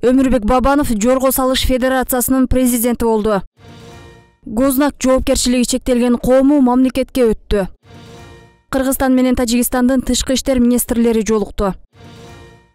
Өмүрбек Бабанов Жорго салыш федерациясынын президенти болду. Гознак жоопкерчилиги чектелген коому мамлекетке өттү. Кыргызстан менен Тажикстандын тышкы иштер министрлери жолукту.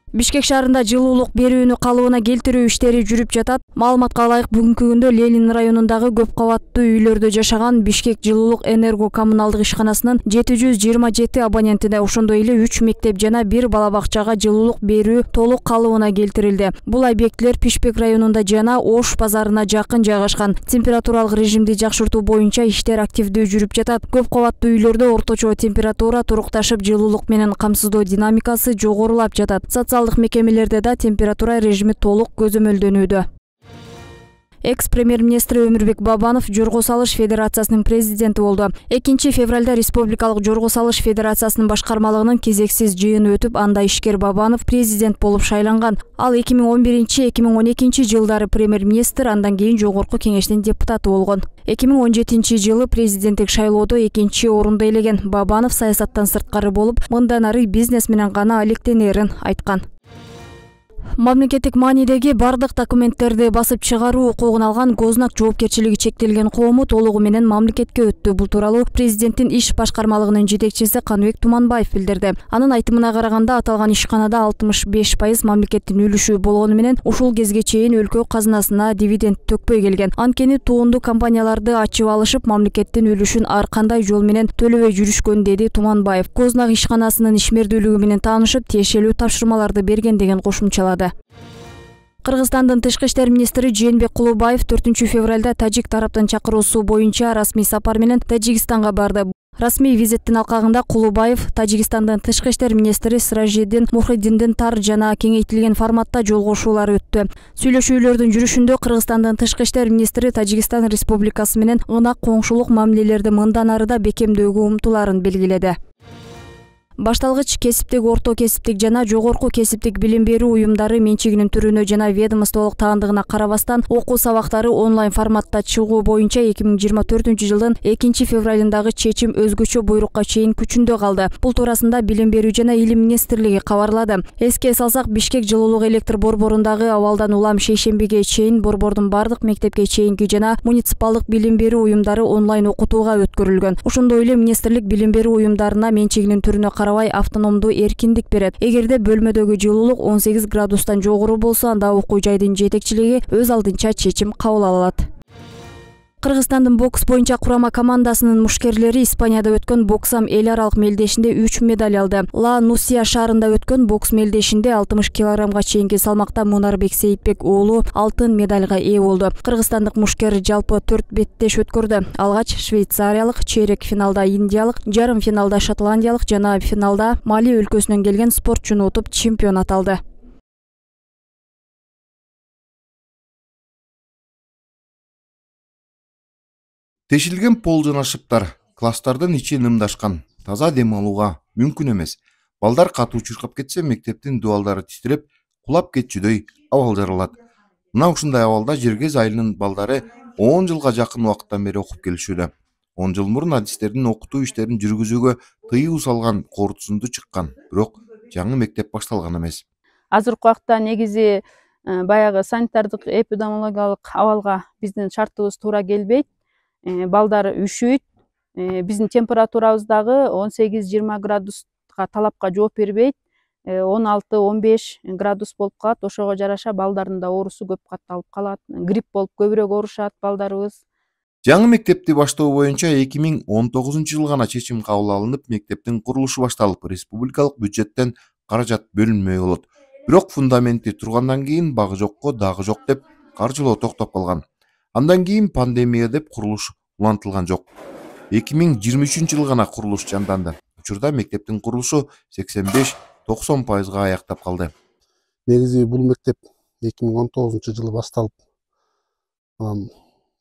Бишкек шаарында жылуулук берүүнү калыбына келтирүү иштери жүрүп жатат. Маалыматка ылайык бүгүнкү күндө Ленин районундагы көп кабаттуу үйлөрдө жашаган Бишкек жылуулук энерго коммуналдык ишканасынын 727 абонентине ошондой эле 3 мектеп жана 1 бала бакчага жылуулук берүү толук калыбына келтирилди. Бул объектилер Пишпек районунда жана Ош базарына жакын жайгашкан. Температуралык режимди жакшыртуу боюнча иштер активдүү жүрүп жатат. Көп кабаттуу үйлөрдө орточо температура турукташып, жылуулук менен камсыздоо динамикасы жогорулап жатат. Социалдык мекемелерде да температура режими толук көзөмөлдөнүүдө. Экс-премьер-министр Өмүрбек Бабанов Жорго салыш федерациясынын президенти болду. 2 февралда Республикалык Жорго салыш федерациясынын башкармалыгынын кезексиз жыйыны өтүп, анда ишкер Бабанов президент болуп шайланган. Ал 2011-2012 жылдары премьер-министр, андан кийин жогорку кеңештин депутаты болгон. 2017 жылы президенттик шайлоодо 2-орунду ээлеген. Бабанов саясаттан сырткары болуп, мындан ары бизнес менен гана алектенерин айткан. Мамлекеттик маанидеги бардык документтерди басып чыгаруу укугун алган Гознак жоопкерчилиги чектелген коому толугу менен мамлекетке өттү. Бул тууралуу президенттин иш башкармалыгынын жетекчиси Каныбек Туманбаев билдирди. Анын айтымына караганда, аталган ишканада 65% мамлекеттин үлүшү болгону менен ушул кезге чейин өлкө казынасына дивиденд төкпөй келген. Анткени туунду компанияларды ачып алышып, мамлекеттин үлүшүн ар кандай жол менен төлөбөй жүрүшкөн, деди Туманбаев. Гознак ишканасынын ишмердүүлүгү менен таанышып, тиешелүү тапшырмаларды берген деген кошумчалады. Кыргызстандын тышкы иштер министри Жээнбек Кулубаев 4 февралда тажик тараптын чакыруусу боюнча расмий сапар менен Тажикстанга барды. Расмий визиттин алкагында Кулубаев Тажикстандын тышкы иштер министри Сиражиддин Мухриддиндин тар жана кеңейтилген форматта жолугушуулары өттү. Сүйлөшүүлөрдүн жүрүшүндө Кыргызстандын тышкы иштер министри Тажикстан Республикасы менен ынак коңшулук мамилелерди мындан ары да бекемдөөгө умтулаарын белгиледи. Башталгыч кесиптик, орто кесиптик жана жогорку кесиптик билим берүү уюмдары менчигинин түрүнө жана ведомстволук таандыгына карабастан окуу сабактары онлайн форматта чыгуу боюнча 2024 жылдын 2 февралындагы чечим өзгөчө буйрукка чейин күчүндө калды. Бул туурасында Билим берүү жана Илим министрлиги кабарлады. Эске салсак, Бишкек жылуулук электр борборундагы абалдан улам шейшембиге чейин борбордун бардык мектепке чейинки жана муниципалдык билим берүү уюмдары онлайн окутууга өткөрүлгөн. Ошондой эле министрлик билим берүү уюмдарына менчигинин түрүнө автономдуу эркиндик берет. Эгерде бөлмөдөгү жылуулук 18 градустан жогору болсо, анда окуу жайдын жетекчилиги өз алдынча чечим кабыл алат. Кыргызстандын бокс боюнча курама командасынын мушкерлери Испанияда өткөн боксам эл аралык мелдешинде 3 медаль алды. Ла Нусия шаарында өткөн бокс мелдешинде 60 килограммга чейинки салмакта Мунарбек Сейитбек уулу алтын медальга ээ болду. Кыргызстандык мушкер жалпы 4 беттеш өткөрдү. Алгач швейцариялык, чейрек финалда индиялык, жарым финалда шотландиялык жана финалда Мали өлкөсүнөн келген спортчуну утуп чемпион аталды. Тешилген пол жана шыптар класстардын ичи нымдашкан, таза дем алууга мүмкүн эмес. Балдар катуу чуркап кетсе, мектептин дубалдары титиреп, кулап кетчүдөй абал жаралат. Мына ушундай абалда Жергез айылынын балдары 10 жылга жакын убакыттан бери окуп келишүүдө. 10 жыл мурун адистердин окутуу иштерин жүргүзүүгө тыюу салган корутунду чыккан, бирок жаңы мектеп башталган эмес. Азыркы убакта негизи баягы санитардык эпидемиологиялык абалга биздин шартыбыз туура келбейт. Балдар үшүйт. Биздин температурабыз дагы 18-20 градуска талапка жооп бербейт. 16-15 градус болуп калат. Ошого жараша балдардын да оорусу көп катталып калат. Грипп болуп көбүрөөк оорушат балдарыбыз. Жаңы мектепти баштоо боюнча 2019 жылы гана чечим кабыл алынып, мектептин курулушу башталып, республикалык бюджеттен каражат бөлүнмөй болот. Бирок фундаменти тургандан кийин багы жокко дагы жок деп каржылоо токтоп калган. Андан кийин пандемия деп курулуш улантылган жок. 2023 жылы гана курулуш жанданды. Учурда мектептин курулушу 85-90% аяктап калды. Негизи бул мектеп 2019 жылы башталып,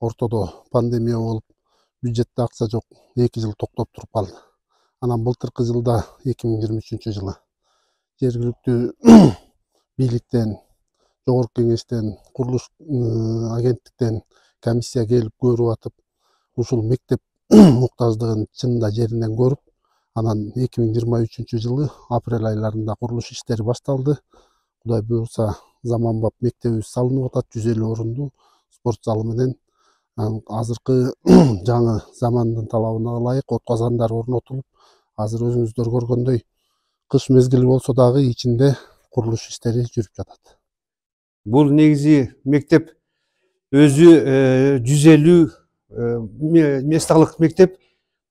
ортодо пандемия болуп, бюджетте акча жок, 2 жыл токтоп туруп калды. Анан былтыркы жылда 2023 жылы жергиликтүү бийликтен, жогорку кеңештен, курулуш агенттиктен комиссия келип көрүп атып, ушул мектеп муктаждыгын чынында жеринен көрүп, анан 2023 жылы апрель айларында курулуш иштери башталды. Кудай буйрса, заманбап мектебибиз салынып атат, 150 орунду спорт залы менен. Азыркы жаңы замандын талабына ылайык отказандар орнотулуп, азыр өзүңүздөр көргөндөй кыш мезгили болсо дагы ичинде курулуш иштери жүрүп жатат. Бул негизи мектеп өзү 150 месталык мектеп.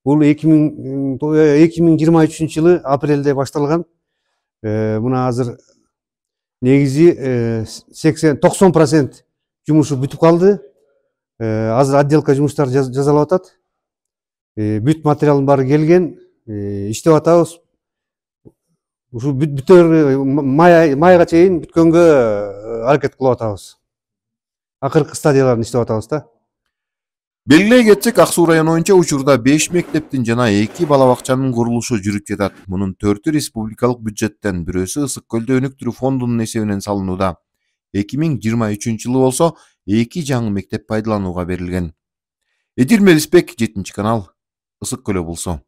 Бул 2023 жылы апрелде башталган. Мына азыр негизи 90% жумушу бүтүп калды. Азыр отделка жумуштары жасалып атат. Бүт материалдын баары келген, иштеп атабыз. Ушу бүтөр майга чейин бүткөнгө аракет кылып атабыз. Акыркы стадияларын иштеп атабыз да. Белгилей кетсек, Ак Суу району боюнча учурда 5 мектептин жана 2 бала бакчанын курулушу жүрүп жатат. Мунун 4-ü республикалык бюджеттен, бирөөсү Ысык Көлдө өнүктүрүү фондунун эсебинен салынууда. 2023 жылы болсо 2 жаңы мектеп пайдаланууга берилген. Эдил Мелисбек, 7 канал, Ысык Көл облусу.